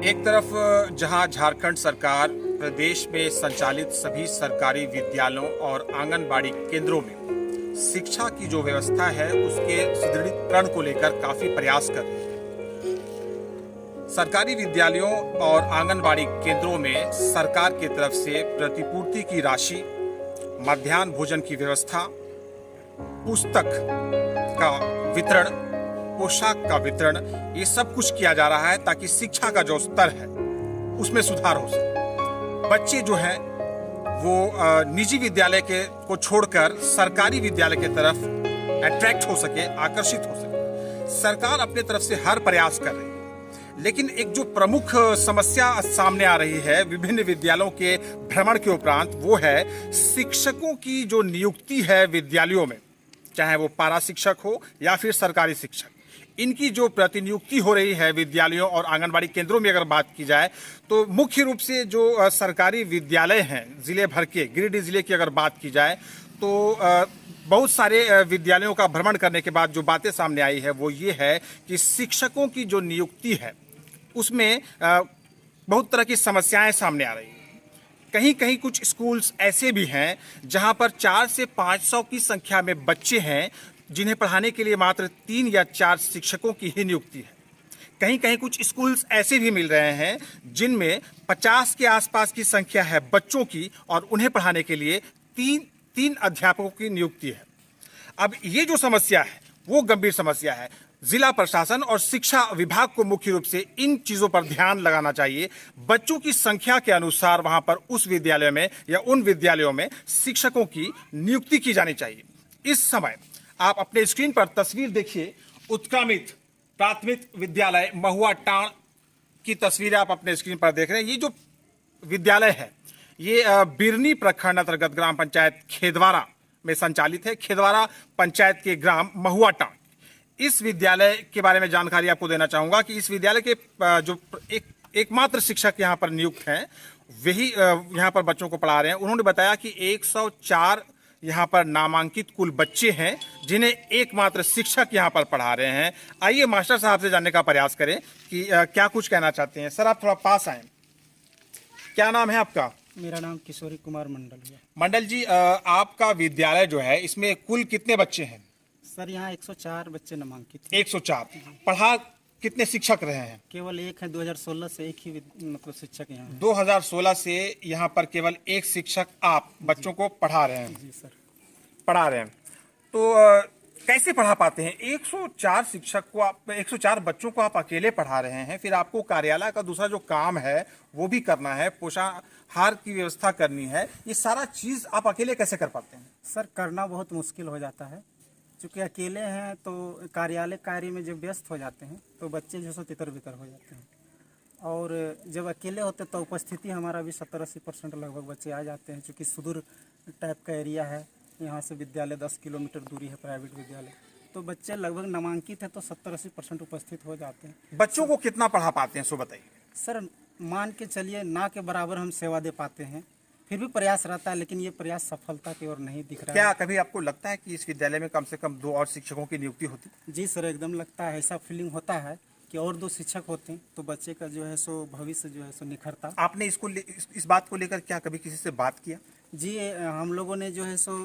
एक तरफ जहां झारखंड सरकार प्रदेश में संचालित सभी सरकारी विद्यालयों और आंगनबाड़ी केंद्रों में शिक्षा की जो व्यवस्था है उसके सुदृढ़ीकरण को लेकर काफी प्रयास कर रही है। सरकारी विद्यालयों और आंगनबाड़ी केंद्रों में सरकार की तरफ से प्रतिपूर्ति की राशि, मध्याह्न भोजन की व्यवस्था, पुस्तक का वितरण, पोशाक का वितरण, ये सब कुछ किया जा रहा है ताकि शिक्षा का जो स्तर है उसमें सुधार हो सके। बच्चे जो हैं वो निजी विद्यालय को छोड़कर सरकारी विद्यालय की तरफ अट्रैक्ट हो सके, आकर्षित हो सके। सरकार अपने तरफ से हर प्रयास कर रही है, लेकिन एक जो प्रमुख समस्या सामने आ रही है विभिन्न विद्यालयों के भ्रमण के उपरांत, वो है शिक्षकों की जो नियुक्ति है विद्यालयों में, चाहे वो पारा शिक्षक हो या फिर सरकारी शिक्षक, इनकी जो प्रतिनियुक्ति हो रही है विद्यालयों और आंगनबाड़ी केंद्रों में अगर बात की जाए तो मुख्य रूप से जो सरकारी विद्यालय हैं जिले भर के, गिरिडीह जिले की अगर बात की जाए तो बहुत सारे विद्यालयों का भ्रमण करने के बाद जो बातें सामने आई है वो ये है कि शिक्षकों की जो नियुक्ति है उसमें बहुत तरह की समस्याएं सामने आ रही हैं। कहीं कहीं कुछ स्कूल्स ऐसे भी हैं जहां पर 400 से 500 की संख्या में बच्चे हैं जिन्हें पढ़ाने के लिए मात्र 3 या 4 शिक्षकों की ही नियुक्ति है। कहीं कहीं कुछ स्कूल्स ऐसे भी मिल रहे हैं जिनमें 50 के आसपास की संख्या है बच्चों की और उन्हें पढ़ाने के लिए तीन अध्यापकों की नियुक्ति है। अब ये जो समस्या है वो गंभीर समस्या है। जिला प्रशासन और शिक्षा विभाग को मुख्य रूप से इन चीजों पर ध्यान लगाना चाहिए। बच्चों की संख्या के अनुसार वहां पर उस विद्यालय में या उन विद्यालयों में शिक्षकों की नियुक्ति की जानी चाहिए। इस समय आप अपने स्क्रीन पर तस्वीर देखिए, उत्क्रमित प्राथमिक विद्यालय महुआ टांड की तस्वीर आप अपने स्क्रीन पर देख रहे हैं। ये जो विद्यालय है ये बिरनी प्रखंड अंतर्गत ग्राम पंचायत खेदवारा में संचालित है। खेदवारा पंचायत के ग्राम महुआ टांड। इस विद्यालय के बारे में जानकारी आपको देना चाहूंगा कि इस विद्यालय के जो एकमात्र शिक्षक यहाँ पर नियुक्त हैं वही यहाँ पर बच्चों को पढ़ा रहे हैं। उन्होंने बताया कि 104 यहाँ पर नामांकित कुल बच्चे हैं जिन्हें एकमात्र शिक्षक यहाँ पर पढ़ा रहे हैं। आइए मास्टर साहब से जानने का प्रयास करें कि क्या कुछ कहना चाहते हैं। सर आप थोड़ा पास आए। क्या नाम है आपका? मेरा नाम किशोरी कुमार मंडल है। मंडल जी, आपका विद्यालय जो है इसमें कुल कितने बच्चे हैं? सर यहाँ 104 बच्चे नामांकित हैं। 104। पढ़ा कितने शिक्षक रहे हैं? केवल एक है, 2016 से एक ही मतलब शिक्षक यहाँ है। 2016 से यहाँ पर केवल एक शिक्षक आप बच्चों को पढ़ा रहे हैं? जी सर, पढ़ा रहे हैं। तो कैसे पढ़ा पाते हैं 104 शिक्षक को? आप 104 बच्चों को आप अकेले पढ़ा रहे हैं, फिर आपको कार्यालय का दूसरा जो काम है वो भी करना है, पोषाहार की व्यवस्था करनी है, ये सारा चीज आप अकेले कैसे कर पाते हैं? सर करना बहुत मुश्किल हो जाता है क्योंकि अकेले हैं तो कार्यालय कार्य में जब व्यस्त हो जाते हैं तो बच्चे जो सो तितर बितर हो जाते हैं, और जब अकेले होते तो उपस्थिति हमारा भी 70-80% लगभग बच्चे आ जाते हैं। चूँकि सुदूर टाइप का एरिया है, यहाँ से विद्यालय 10 किलोमीटर दूरी है, प्राइवेट विद्यालय, तो बच्चे लगभग नामांकित है तो 70-80% उपस्थित हो जाते हैं। बच्चों को कितना पढ़ा पाते हैं सो बताइए। सर मान के चलिए ना के बराबर हम सेवा दे पाते हैं, फिर भी प्रयास रहता है, लेकिन ये प्रयास सफलता की ओर नहीं दिख रहा है। क्या कभी आपको लगता है कि इस विद्यालय में कम से कम 2 और शिक्षकों की नियुक्ति होती? जी सर, एकदम लगता है, ऐसा फीलिंग होता है कि और 2 शिक्षक होते हैं तो बच्चे का जो है सो भविष्य जो है सो निखरता। आपने इस बात को लेकर क्या कभी किसी से बात किया? जी, हम लोगों ने जो है सो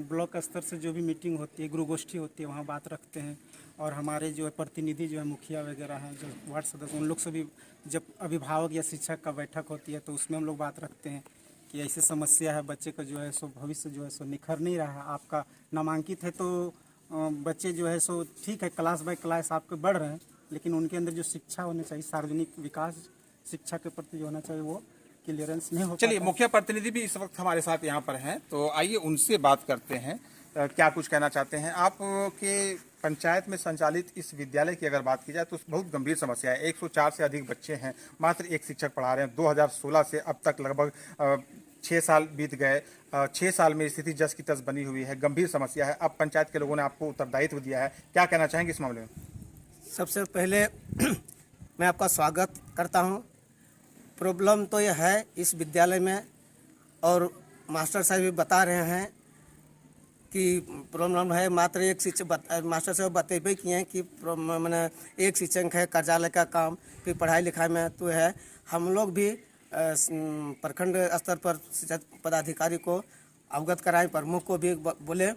ब्लॉक स्तर से जो भी मीटिंग होती है, गुरु गोष्ठी होती है, वहाँ बात रखते हैं, और हमारे जो है प्रतिनिधि जो है मुखिया वगैरह हैं, जो वार्ड सदस्य, उन लोग से भी जब अभिभावक या शिक्षक का बैठक होती है तो उसमें हम लोग बात रखते हैं कि ऐसी समस्या है, बच्चे का जो है सो भविष्य जो है सो निखर नहीं रहा है। आपका नामांकित है तो बच्चे जो है सो ठीक है, क्लास बाय क्लास आपके बढ़ रहे हैं, लेकिन उनके अंदर जो शिक्षा होनी चाहिए, सार्वजनिक विकास शिक्षा के प्रति जो होना चाहिए वो क्लियरेंस नहीं हो। चलिए, मुखिया प्रतिनिधि भी इस वक्त हमारे साथ यहाँ पर हैं, तो आइए उनसे बात करते हैं। क्या कुछ कहना चाहते हैं? आपके पंचायत में संचालित इस विद्यालय की अगर बात की जाए तो बहुत गंभीर समस्या है। 104 से अधिक बच्चे हैं, मात्र एक शिक्षक पढ़ा रहे हैं। 2016 से अब तक लगभग 6 साल बीत गए। 6 साल में स्थिति जस की तस बनी हुई है, गंभीर समस्या है। अब पंचायत के लोगों ने आपको उत्तरदायित्व दिया है, क्या कहना चाहेंगे इस मामले में? सबसे पहले मैं आपका स्वागत करता हूं। प्रॉब्लम तो यह है इस विद्यालय में, और मास्टर साहब भी बता रहे हैं कि प्रॉब्लम है। मात्र एक शिक्षक मास्टर साहब बतेबे किए हैं कि मैंने एक शिक्षक है, कार्यालय का काम, फिर पढ़ाई लिखाई में तो है। हम लोग भी प्रखंड स्तर पर शिक्षा पदाधिकारी को अवगत कराएं, प्रमुख को भी बोले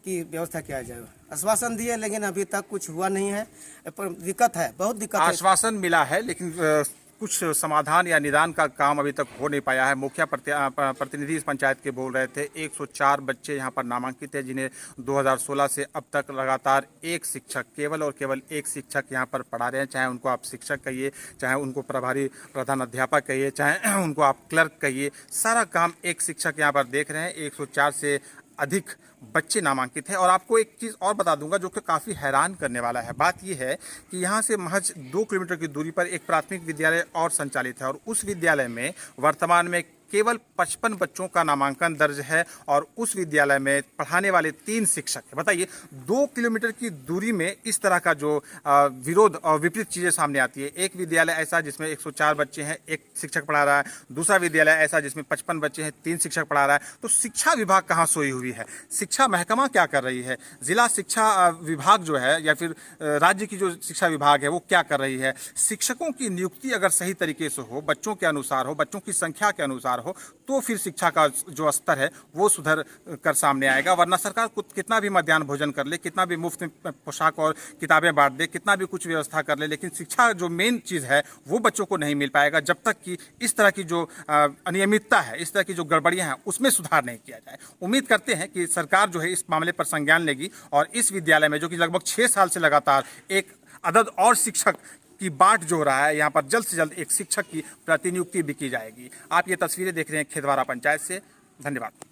कि व्यवस्था किया जाए। आश्वासन दिए लेकिन अभी तक कुछ हुआ नहीं है। पर दिक्कत है, बहुत दिक्कत है। आश्वासन मिला है लेकिन कुछ समाधान या निदान का काम अभी तक हो नहीं पाया है। मुखिया प्रतिनिधि इस पंचायत के बोल रहे थे 104 बच्चे यहाँ पर नामांकित हैं, जिन्हें 2016 से अब तक लगातार एक शिक्षक, केवल और केवल एक शिक्षक यहाँ पर पढ़ा रहे हैं। चाहे उनको आप शिक्षक कहिए, चाहे उनको प्रभारी प्रधान अध्यापक कहिए, चाहे उनको आप क्लर्क कहिए, सारा काम एक शिक्षक यहाँ पर देख रहे हैं। 104 से अधिक बच्चे नामांकित हैं। और आपको एक चीज़ और बता दूंगा जो कि काफ़ी हैरान करने वाला है। बात यह है कि यहाँ से महज 2 किलोमीटर की दूरी पर एक प्राथमिक विद्यालय और संचालित है और उस विद्यालय में वर्तमान में केवल 55 बच्चों का नामांकन दर्ज है और उस विद्यालय में पढ़ाने वाले 3 शिक्षक हैं। बताइए, 2 किलोमीटर की दूरी में इस तरह का जो विरोध और विपरीत चीज़ें सामने आती है। एक विद्यालय ऐसा जिसमें 104 बच्चे हैं, एक शिक्षक पढ़ा रहा है, दूसरा विद्यालय ऐसा जिसमें 55 बच्चे हैं, 3 शिक्षक पढ़ा रहा है। तो शिक्षा विभाग कहाँ सोई हुई है? शिक्षा महकमा क्या कर रही है? जिला शिक्षा विभाग जो है या फिर राज्य की जो शिक्षा विभाग है वो क्या कर रही है? शिक्षकों की नियुक्ति अगर सही तरीके से हो, बच्चों के अनुसार हो, बच्चों की संख्या के अनुसार हो, तो फिर शिक्षा का जो स्तर है वो सुधर कर सामने आएगा। वरना सरकार कितना भी मध्याह्न भोजन कर ले, कितना भी मुफ्त में पोशाक और किताबें बांट दे, कितना भी कुछ व्यवस्था कर ले, लेकिन शिक्षा जो मेन चीज़ है वो बच्चों को नहीं मिल पाएगा जब तक कि इस तरह की जो अनियमितता है, इस तरह की जो गड़बड़ियां हैं उसमें सुधार नहीं किया जाए। उम्मीद करते हैं कि सरकार जो है इस मामले पर संज्ञान लेगी और इस विद्यालय में जो कि लगभग 6 साल से लगातार एक अदद और शिक्षक की बाट जो हो रहा है, यहाँ पर जल्द से जल्द एक शिक्षक की प्रतिनियुक्ति भी की जाएगी। आप ये तस्वीरें देख रहे हैं खेतवारा पंचायत से। धन्यवाद।